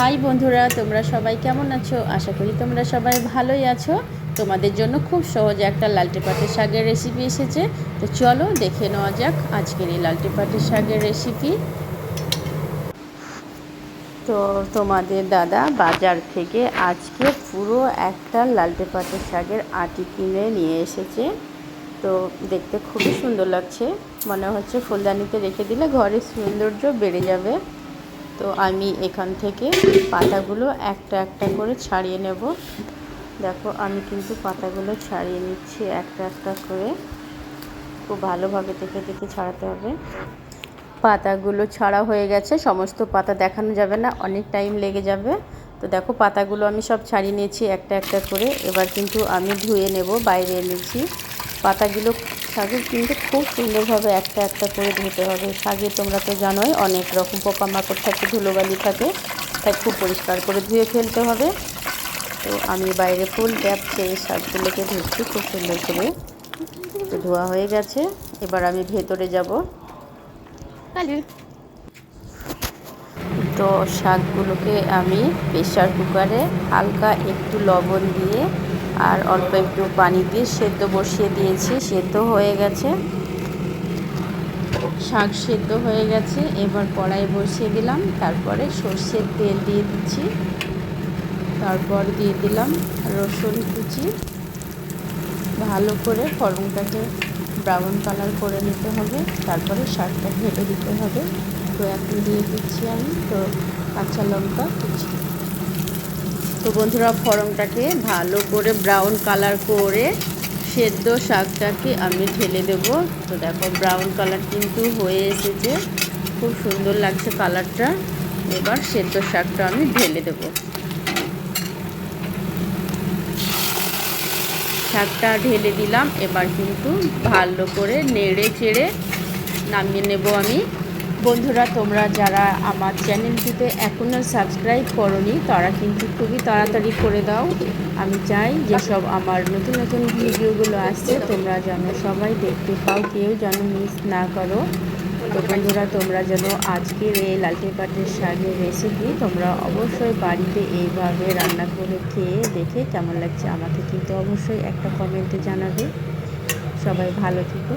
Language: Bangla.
হাই বন্ধুরা, তোমরা সবাই কেমন আছো? আশা করি তোমরা সবাই ভালোই আছো। তোমাদের জন্য খুব সহজে একটা লালটে পাটের শাকের রেসিপি এসেছে। তো চলো দেখে নেওয়া যাক আজকের এই লালটে পাটের শাকের রেসিপি। তো তোমাদের দাদা বাজার থেকে আজকে পুরো একটা লালটে পাটের শাকের আটি কিনে নিয়ে এসেছে। তো দেখতে খুবই সুন্দর লাগছে, মনে হচ্ছে ফুলদানিতে রেখে দিলে ঘরের সৌন্দর্য বেড়ে যাবে। তো আমি এখান থেকে পাতাগুলো একটা একটা করে ছাড়িয়ে নেব। দেখো আমি কিন্তু পাতাগুলো ছাড়িয়ে নিচ্ছি একটা একটা করে। খুব ভালোভাবে দেখে দেখে ছাড়াতে হবে। পাতাগুলো ছাড়া হয়ে গেছে, সমস্ত পাতা দেখানো যাবে না, অনেক টাইম লেগে যাবে। তো দেখো পাতাগুলো আমি সব ছাড়িয়ে নিয়েছি একটা একটা করে। এবার কিন্তু আমি ধুয়ে নেব, বাইরে এনেছি। পাতাগুলো শাকের কিন্তু খুব সুন্দরভাবে একটা একটা করে ধুতে হবে। শাকে তোমরা তো জানোই অনেক রকম পোকামাকড় থাকে, ধুলোবালি থাকে, তাই খুব পরিষ্কার করে ধুয়ে ফেলতে হবে। তো আমি বাইরে ফুল ট্যাপ ছেড়ে শাকগুলোকে ধুচ্ছি খুব সুন্দর করে। তো ধোয়া হয়ে গেছে, এবার আমি ভেতরে যাব। তো শাকগুলোকে আমি প্রেসার কুকারে হালকা একটু লবণ দিয়ে আর অল্প একটু পানি দিয়ে সেদ্ধ বসিয়ে দিয়েছি। সেদ্ধ হয়ে গেছে, শাক সেদ্ধ হয়ে গেছে। এবার কড়াই বসিয়ে দিলাম, তারপরে সর্ষের তেল দিয়ে দিচ্ছি, তারপর দিয়ে দিলাম রসুন কুচি। ভালো করে ফোড়নটাকে ব্রাউন কালার করে নিতে হবে, তারপরে শাকটা ঢেলে দিতে হবে। তো এখন দিয়ে দিচ্ছি আমি তো কাঁচা লঙ্কা কুচি। তো বন্ধুরা ফোড়নটাকে ভালো করে ব্রাউন কালার করে সেদ্ধ শাকটাকে আমি ঢেলে দেব। তো দেখো ব্রাউন কালার কিন্তু হয়ে এসেছে, খুব সুন্দর লাগছে কালারটা। এবার সেদ্ধ শাকটা আমি ঢেলে দেব। শাকটা ঢেলে দিলাম, এবার কিন্তু ভালো করে নেড়ে চেড়ে নামিয়ে নেব আমি। বন্ধুরা তোমরা যারা আমার চ্যানেলটিতে এখনও সাবস্ক্রাইব করোনি তারা কিন্তু খুবই তাড়াতাড়ি করে দাও। আমি চাই যেসব আমার নতুন নতুন ভিডিওগুলো আসছে তোমরা যেন সবাই দেখতে পাও, কেউ যেন মিস না করো। তো বন্ধুরা তোমরা যেন আজকের এই লালটে পাটের শাকের রেসিপি তোমরা অবশ্যই বাড়িতে এইভাবে রান্না করে খেয়ে দেখে কেমন লাগছে আমাকে কিন্তু অবশ্যই একটা কমেন্টে জানাবে। সবাই ভালো থেকো।